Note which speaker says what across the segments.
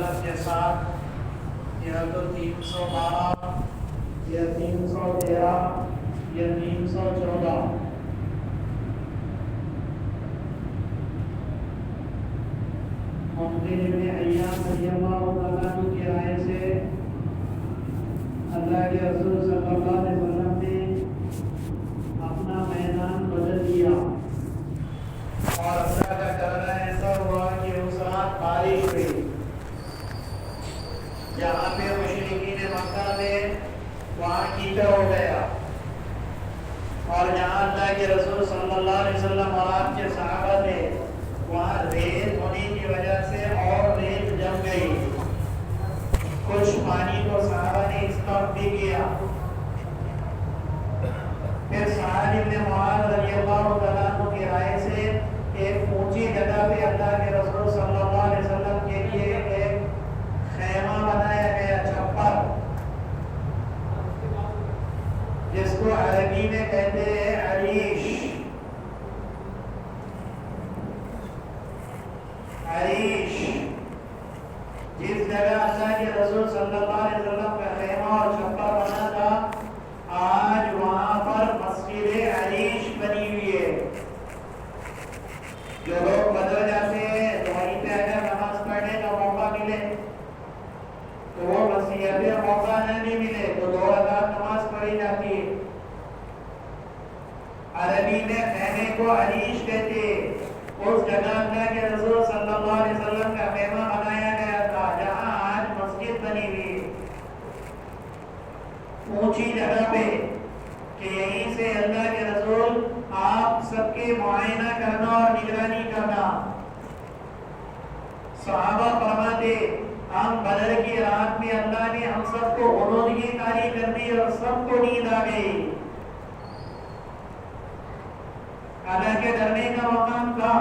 Speaker 1: عدد کے ساتھ یا تو 312 یا 313 یا 314 ممکن ابن ایام رضی اللہ تعالیٰ عنہ کی رائے سے اللہ کے رسول صلی اللہ علیہ وسلم نے اپنا میدان بدل دیا اور اللہ کا کرنا ایسا ہوا کہ اس رات بارش ہوئی جہاں پہ مشرکین مکہ میں وہاں کیچڑ ہو گیا اور جہاں اللہ کے رسول صلی اللہ علیہ وسلم اور آپ کے صحابہ تھے وہاں ریت ہونے کی وجہ سے اور ریت جم گئی. کچھ پانی کو صحابہ نے اسٹاپ بھی کیا. پھر سعد بن معاذ رضی اللہ تعالیٰ عنہ کی رائے سے ایک اونچی جگہ پہ اللہ کے رسول صلی اللہ علیہ وسلم کے لیے ایک خیمہ بنایا گیا, چھپر, جس کو عربی میں کہتے ہیں عریش. عریش جس جگہ اللہ کے رسول صلی اللہ علیہ وسلم کا خیمہ اور چھپر بنا تھا آج وہاں پر مسجد عریش بنی ہوئی ہے. جو لوگ بدل جاتے ہیں تو وہیں پہ اگر نماز پڑھنے کا موقع ملے تو وہ مسجد میں موقع نہیں ملے تو 2 رکعت نماز پڑھی جاتی ہے. عربی میں خیمے کو عریش کہتے ہیں. اس جگہ اللہ کے رسول صلی اللہ علیہ وسلم کا خیمہ بنایا گیا تھا جہاں آج مسجد بنی ہوئی ہے, اونچی جگہ پہ, کہ یہیں سے اللہ کے رسول آپ سب کے معائنہ کرنا اور نگرانی کرنا. صحابہ فرماتے ہم بدر کی رات میں اللہ نے ہم سب کو غنودگی طاری کر دی اور سب کو نیند آ گئی. اللہ کے ڈرنے کا مقام تھا.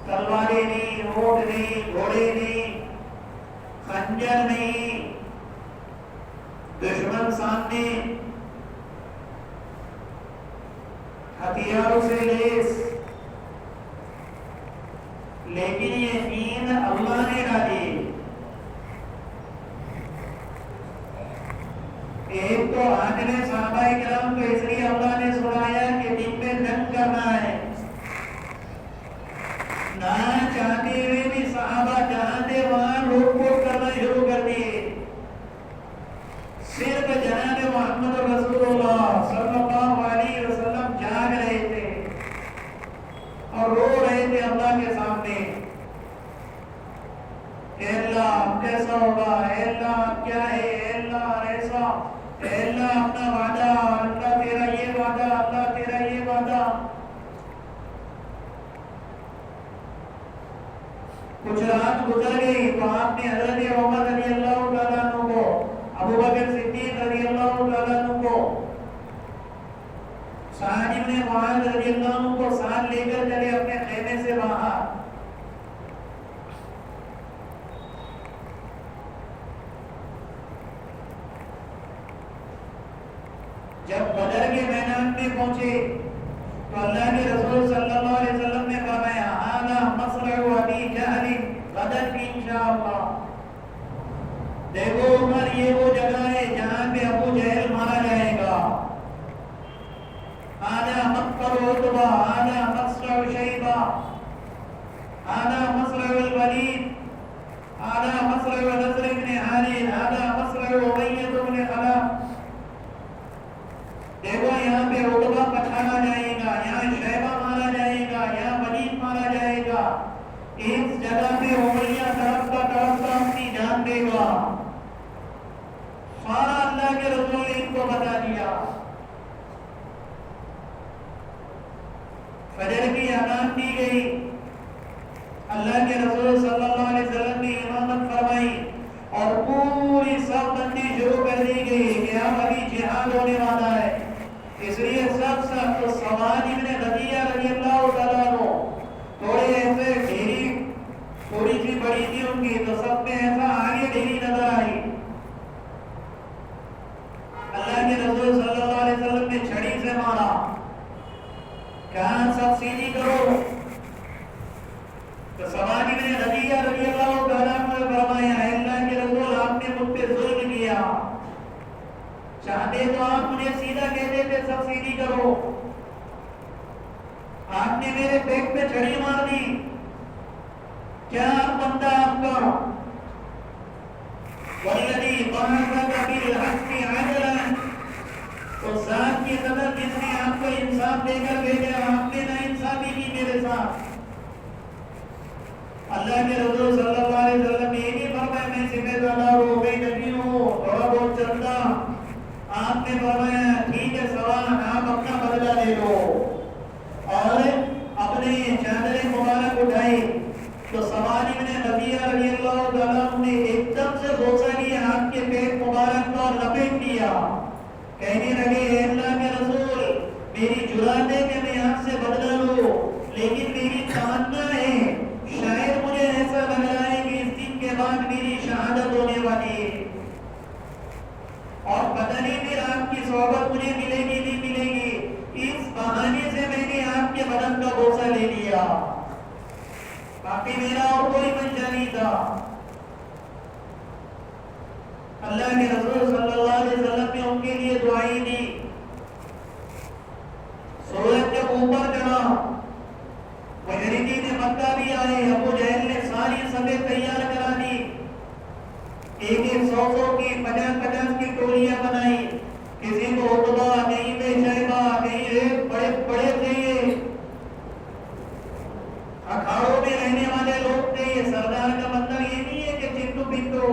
Speaker 1: تلواریں نہیں, اونٹ نہیں, گھوڑے نہیں, خنجر نہیں, دشمن سامنے ہتھیاروں سے لیس, لیکن یہ نیند اللہ نے ڈالی. ایک تو آدھے صحابہ کرام کو اس لیے اللہ نے سنایا کہ دن میں جنگ کرنا ہے. نہ چاہتے ہوئے بھی صحابہ جہاں تھے وہاں روک ٹوک کرنا شروع کر دیے. صرف جناب محمد رسول اللہ صلی اللہ علیہ وسلم جاگ رہے تھے اور رو رہے تھے اللہ کے سامنے. اے اللہ کیسا ہوگا, اے اللہ کیا ہے, اے اللہ ایسا, اے اللہ اپنا وعدہ, اللہ تیرا یہ وعدہ, اللہ تیرا یہ وعدہ. کچھ رات گزر گئی تو آپ نے حضرت عمر رضی اللہ تعالیٰ عنہ کو, ابو بکر صدیق رضی اللہ تعالیٰ عنہ کو, سعد بن معاذ رضی اللہ عنہ کو ساتھ لے کر چلے اپنے خیمے سے باہر. جب بدر کے میدان میں پہنچے تو اللہ کے رسول صلی اللہ علیہ وسلم نے فرمایا ھذا مصرع ابی جہل غدا انشاءاللہ. دیکھو عمر یہ وہ جگہ ہے جہاں پہ ابو جہل مارا جائے گا. ھذا مقبر عتبہ, ھذا مصرع شیبہ, ھذا مصرع الولید, ھذا مصرع نصر بن حارث, ھذا مصرع امیہ بن خلف. دیکھو یہاں پہ عتبہ پچھانا جائے گا, یہاں شیبہ مارا جائے گا, یہاں ولید مارا جائے گا. اس جگہ پہ امیہ تڑپتا اپنی جان دے گا. سارا اللہ کے رسول نے ان کو بتا دیا. فجر کی اذان دی گئی, اللہ کے رسول صلی اللہ علیہ وسلم نے امامت فرمائی اور پوری صف بندی شروع کر دی گئی کہ اب ابھی جہاد ہونے والا ہے. اس لیے سب تو سواد ابن رضیہ رضی اللہ تعالیٰ عنہ تھوڑے ایسے ڈھیری تھوڑی سی بڑی تھی ان کی, تو سب میں ایسا آگے ڈھیری نظر آئی. اللہ کے رسول صلی اللہ علیہ وسلم نے چھڑی سے مارا, کہاں سب سیدھی کرو. تو سواد ابن رضیہ رضی اللہ تعالیٰ کرو. آپ نے میرے پیٹ پہ چھڑی مار دی. کیا بندہ آپ کا والذی بعثک بالحق عدلا، اس ذات کی قدر جس نے آپ کو انصاف دے کر بھیجا، آپ نے نا انصافی کی میرے ساتھ. اللہ کے رسول صلی اللہ علیہ وسلم نے یہ نہیں فرمایا میں سپہ سالار ہوں، میں نبی ہوں، تھوڑا بہت چلتا. آپ نے فرمایا ٹھیک ہے سوال، آپ اپنا بدلہ لے لو. اور اپنے چادر مبارک اٹھائی تو سواری میں رضیہ رضی اللہ تعالیٰ نے ایک دم سے غوثہ لیا، آپ کے پیٹ مبارک کو لپیٹ دیا. کہنے لگے اے اللہ کے رسول، میری جرات ہے کہ میں آپ سے بدلہ لوں، لیکن میری تمنا ہے شاید مجھے ایسا لگ رہا ہے کہ اس دن کے بعد میری شہادت ہونے والی ہے، اور پتہ نہیں پھر آپ کی صحبت مجھے ملے گی نہیں ملے گی. اس بہانے سے میں نے آپ کے بدن کا بوسہ لے لیا، باقی میرا اور کوئی منشا نہیں تھا. اللہ کے رسول صلی اللہ علیہ وسلم نے ان کے لیے دعائیں دی. سورج جب اوپر چڑھا، مشرکین مکہ بھی آئے، ابو جہل نے ساری صفیں تیار کرا دی، ایک 100 کی 50 کی ٹولیاں بنائی. کسی کو عتبہ، کہیں پہ شیبہ، کہیں بڑے بڑے تھے، یہ اکھاڑوں میں رہنے والے لوگ تھے. یہ سردار کا مطلب یہ نہیں ہے کہ چنٹو پنٹو،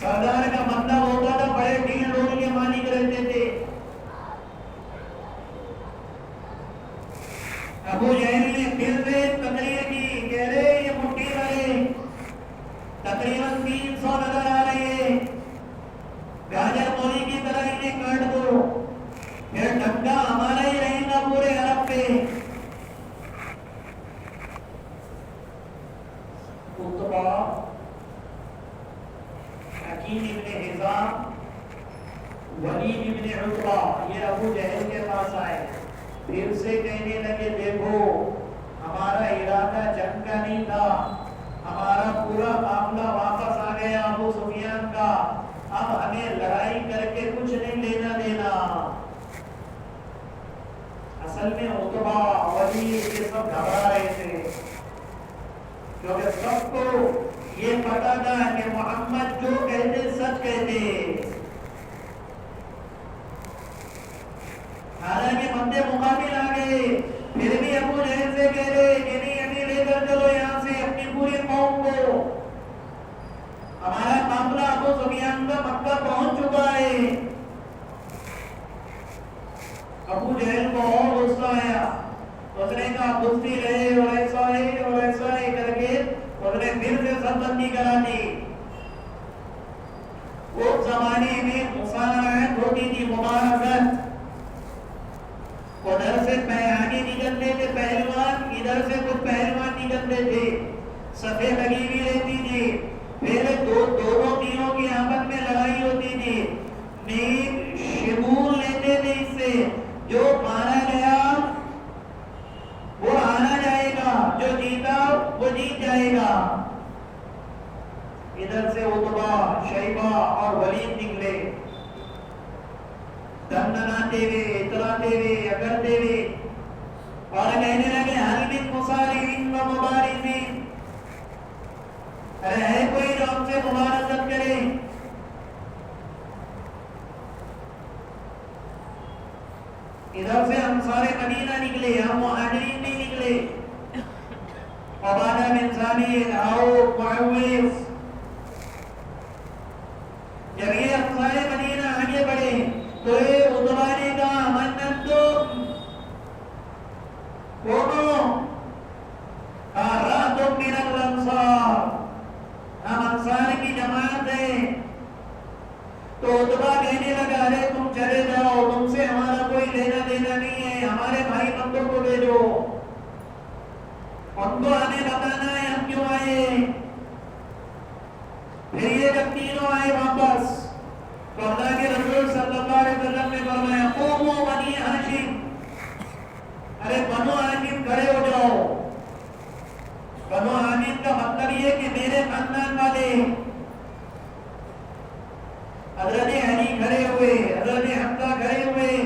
Speaker 1: سردار کا مطلب ہوتا تھا بڑے ڈھیل ڈول کے مالک رہتے تھے. ابو جہل نے پھر سے تقریر کی، کہہ رہے یہ مٹھی والے تقریباً 300 نظر آ رہے ہیں، گاجر مولی کی طرح انہیں کاٹ دو، پھر ڈھکا ہمارا ہی رہے گا پورے عرب پہ. عتبہ، حکیم ابن حزام، ولید ابن عتبہ، یہ ابو جہل کے پاس آئے، پھر سے کہنے لگے دیکھو ہمارا ارادہ جنگ کا نہیں تھا، ہمارا پورا معاملہ واپس آ گیا ابو سفیان کا، اب ہمیں لڑائی کر کے کچھ نہیں لینا دینا. اصل میں عتبہ، ولید یہ سب گھبرا رہے تھے، کیونکہ سب کو یہ پتا تھا کہ محمد جو کہتے سچ کہتے. حالانکہ بندے مقابل آ گئے، پھر بھی ابو جہل سے کہہ رہے کہ نہیں ابھی لے کر چلو یہاں سے اپنی پوری قوم کو، ہمارا معاملہ ابو سفیان کا مکہ پہنچ چکا ہے. ابو جہل کو اور غصہ آیا، اس نے کہا بستی رہے اور ایسا ہے کر کے اس نے پھر سے سب بندی کرا دی. اس زمانے میں مصالحت ہوتی تھی، مبارزت. ادھر سے آگے نکلتے تھے پہلوان، ادھر سے کچھ پہلوان نکلتے تھے، صفیں لگی ہوئی رہتی تھی، پھر دونوں ٹیموں کی آپس میں لڑائی ہوتی تھی. نیک شمول لیتے تھے، اس سے جو مارا گیا وہ ہارا جائے گا، جو جیتا وہ جیت جائے گا. ادھر سے عتبہ، شیبہ اور ولید نکلے، دندناتے ہوئے، اتراتے ہوئے، اگرتے ہوئے، اور کہنے لگے حل من مصارعین و مبارزین، ارے ہے کوئی جو ہم سے مبارزت کرے. ادھر سے انصار مدینہ نکلے، ہم مہاجرین نہیں نکلے. عبادہ بن ثابت، عوف، معوذ، جب یہ انصار مدینہ آگے بڑھے تو یہ عتبہ نے کہا من انتم، کونو؟ راتم من الانصار، ہم انصار کی جماعت ہے. تو عتبہ کہنے لگا ارے تم چلے جاؤ، تم سے ہمارا کوئی لینا دینا نہیں ہے، ہمارے بھائی بندوں کو بھیجو، ان کو ہمیں بتانا ہے ہم کیوں آئے. پھر یہ جب تینوں آئے واپس تو اللہ کے رسول صلی اللہ علیہ وسلم نے فرمایا قوموا بنی ہاشم، ارے بنو ہاشم کھڑے ہو جاؤ. بنو ہاشم کا مطلب یہ کہ میرے خاندان والے. حضرت علی کھڑے ہوئے، حضرت حمزہ کھڑے ہوئے،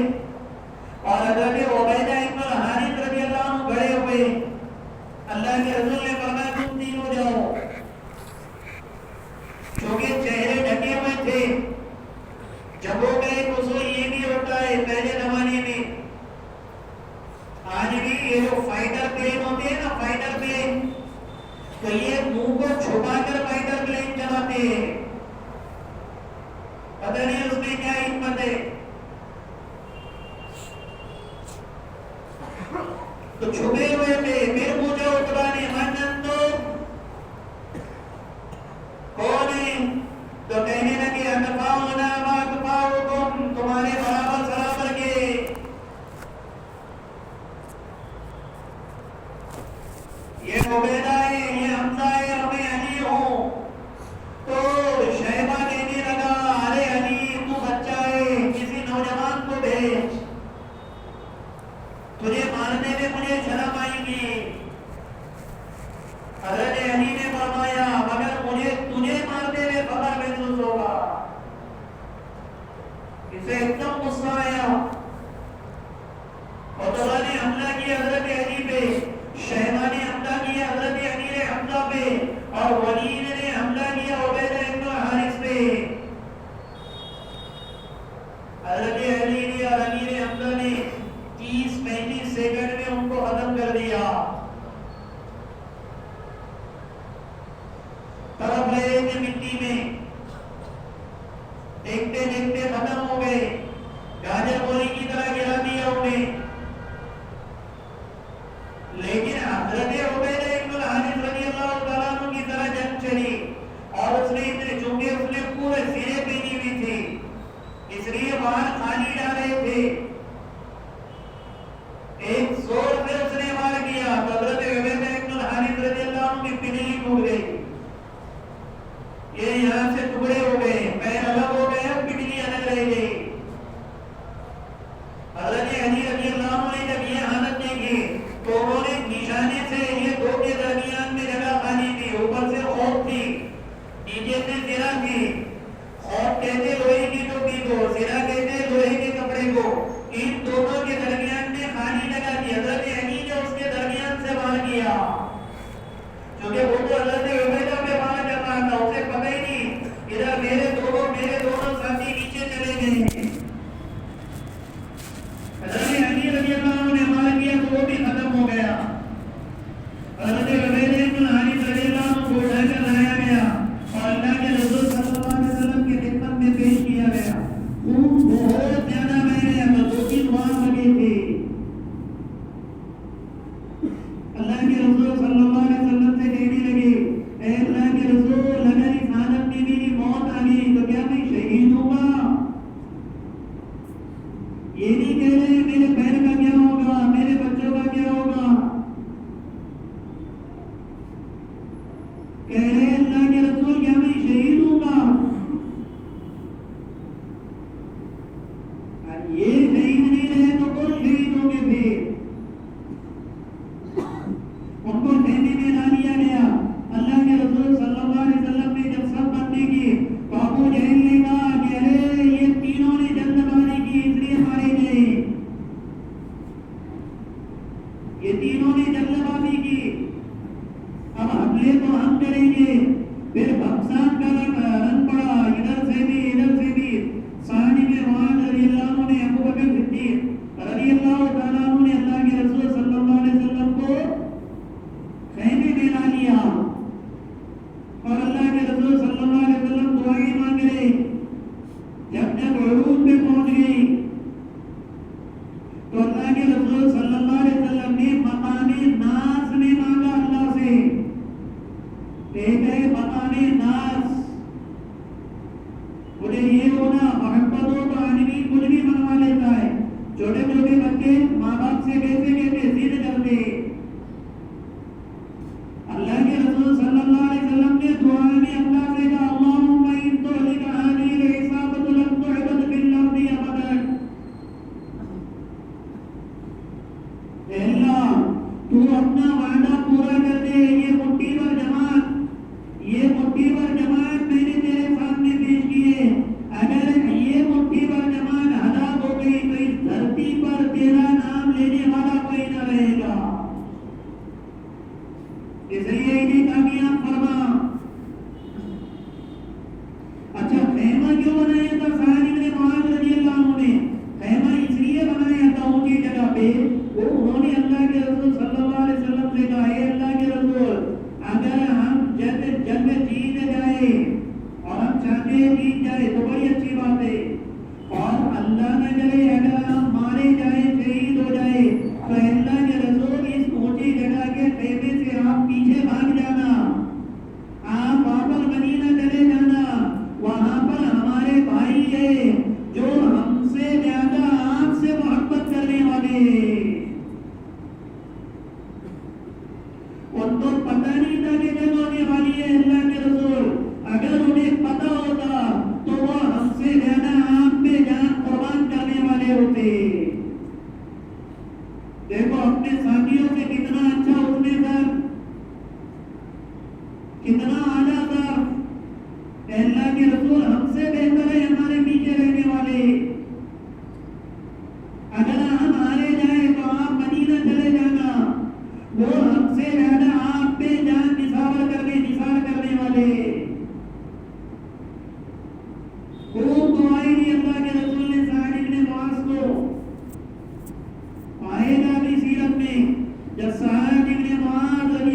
Speaker 1: یہ منہ کو چھپا کر فائٹر پلین چلاتے ہیں، پتہ نہیں اس میں کیا حکمت ہے. تو چھپے ہوئے تھے. پھر پوچھا عتبہ نے من انتم، کون ہے؟ تو کہنے لگے اتباؤنا و اتباؤکم، تمہارے برابر سرابر کے. یہ عبیدہ ہے، یہ حمزہ ہے اور میں علی ہوں. تو شیبہ کہنے لگا ارے علی تو بچہ ہے، کسی نوجوان کو بھیج، تجھے مارنے میں مجھے شرم آئے گی. حضرت علی نے فرمایا مگر مجھے تجھے مارنے میں فخر محسوس ہوگا. اسے ایک دم غصہ آیا. عتبہ نے حملہ کیا حضرت علی پہ، شیبہ نے حملہ کیا حضرت امیر حمزہ پہ، اور ولید نے حملہ کیا عبیدہ ابن حارث پہ. حضرت علی نے اور امیر حمزہ نے 30-35 سیکنڈ میں ان کو ختم کر دیا. طرف رہے تھے مٹی میں، دیکھتے دیکھتے ختم ہو گئے. گاجر گولی کی طرح گرا دیا انہیں. لیکن حضرت عبیدہ ابن الحارث رضی اللہ تعالیٰ عنہ کی طرح جنگ چلی، اور اس نے چونکہ اس نے پورے سرے پہنی ہوئی تھی اس لیے باہر خالی ڈالے تھے. ایک زور سے اس نے وار کیا تو حضرت عبیدہ ابن الحارث رضی اللہ عنہ کی پنڈلی ٹوٹ گئی. یہ یہاں سے ٹکڑے ہو گئے، پیر الگ ہو گئے، پنڈلی الگ رہ گئی. حضرت علی رضی اللہ عنہ نے جب یہ حالت دیکھی تو انہوں نے نشانے سے، یہ دو کے درمیان میں جگہ خالی تھی، اوپر سے خوف تھی، نیچے سے زرہ تھی. خوف کہتے لوہے کی ٹوپی کو، زرہ کہتے لوہے کے کپڑے کو. ان دونوں کے درمیان میں خالی جگہ تھی. حضرت علی نے اس کے درمیان سے وار کیا، کیونکہ وہ تو حضرت عبیدہ پہ وار کر رہا تھا، اسے پتہ ہی نہیں ادھر میرے دونوں ساتھی نیچے چلے گئے. حضرت علی رضی اللہ عنہ نے وار کیا تو وہ بھی ختم ہو گیا. حضرت عبیدہ ابن حارث رضی اللہ عنہ کو اٹھا کر لایا گیا اور اللہ کے رسول صلی اللہ علیہ وسلم کی خدمت میں پیش کیا گیا. خون بہت زیادہ بہ گیا تو 2-3 وار لگے تھے. اللہ کے رسول صلی اللہ علیہ وسلم سے کہنے لگے اے اللہ کے رسول، اگر اس حالت میں میری موت آ گئی تو کیا میں شہید ہوں گا؟ یہ نہیں کہہ رہے میرے پیر کا کیا ہوگا، میرے بچوں کا کیا ہوگا. کہہ رہے اللہ کے رسول کیا میں شہید ہوں گا؟ یہ شہید نہیں رہے تو کون شہید ہوں گے؟ پھر ان کو خیمے میں لا لیا گیا. اللہ کے رسول صلی اللہ علیہ وسلم نے جب سب بندی کی تو ابو جہل نے کہا کہ ارے یہ تینوں نے جلد بازی کی اس لیے مارے گئے، یہ تینوں نے جلد بازی کی، اب حملے تو ہم کریں گے. پھر بھگسان کا رن پڑا، ادھر سے بھی. سانی میں معاذ رضی اللہ عنہ نے ابو بکر صدیق رضی اللہ تعالیٰ عنہ نے اللہ کے رسول صلی اللہ علیہ وسلم کو خیمے میں لا لیا اور اللہ کے رسول صلی اللہ علیہ وسلم دعائیں مانگ رہے. جب عروج پہ پہنچ گئی تو اللہ کے رسول صلی اللہ علیہ وسلم نے مقام ناز میں مانگا اللہ سے. ایک ہے مقام ناز، مجھے یہ ہونا محبت ہو تو آدمی کچھ بھی منوا لیتا ہے. چھوٹے چھوٹے بچے ماں باپ سے کیسے ضد کرتے. اللہ کے رسول صلی اللہ علیہ وسلم نے دعا میں اللہ سے کہا اللہم ان تہلک ہذہ العصابۃ لم تعبد فی الارض ابدا. اے اللہ تو اپنا وعدہ پورا کر دے. یہ مٹھی پر جماعت میں نے تیرے سامنے پیش کی ہے، اگر یہ مٹھی پر جماعت ہلاک ہو گئی تو اس دھرتی پر تیرا نام لینے والا کوئی نہ رہے گا، اس لیے انہیں کامیاب فرما. اچھا خیمہ کیوں بنایا تھا سعد بن معاذ رضی اللہ عنہ نے؟ خیمہ اس لیے بنایا تھا اونچی جگہ پہ، وہ انہوں نے اللہ کے رسول صلی اللہ علیہ وسلم سے کہا اے اللہ کے رسول، اگر ہم جنگ جیت جائے اور ہم چاہتے ہیں جیت جائے تو بڑی اچھی بات ہے، اور اللہ نہ کرے اگر ہم مارے جائے شہید ہو جائے تو اللہ کے رسول اس اونچی جگہ کے خیمے سے آپ پیچھے بھاگ جانا، آپ واپس مدینہ چلے جانا، وہاں پر ہمارے بھائی ہے جو ہم سے زیادہ آپ سے محبت کرنے والے، ان کو پتہ نہیں تھا کہ جب ہونے والی ہے اللہ کے رسول، اگر انہیں پتہ ہوتا تو وہ ہم سے زیادہ آپ پہ جان قربان کرنے والے ہوتے۔ دیکھو اپنے ساتھیوں سے کتنا اچھا اس نے سر، کتنا اعلیٰ سر، اللہ کے رسول ہم سے بہتر ہے ہمارے پیچھے رہنے والے، اگر ہم ہارے جائیں تو آپ مدینہ چلے جانا، وہ ہم سے زیادہ آپ پہ جان نثار کرنے والے، خوب دعائیں دی اللہ کے رسول نے سعد بن معاذ کو۔ آئے گا بھی سیرت میں جب سعد بن معاذ رضی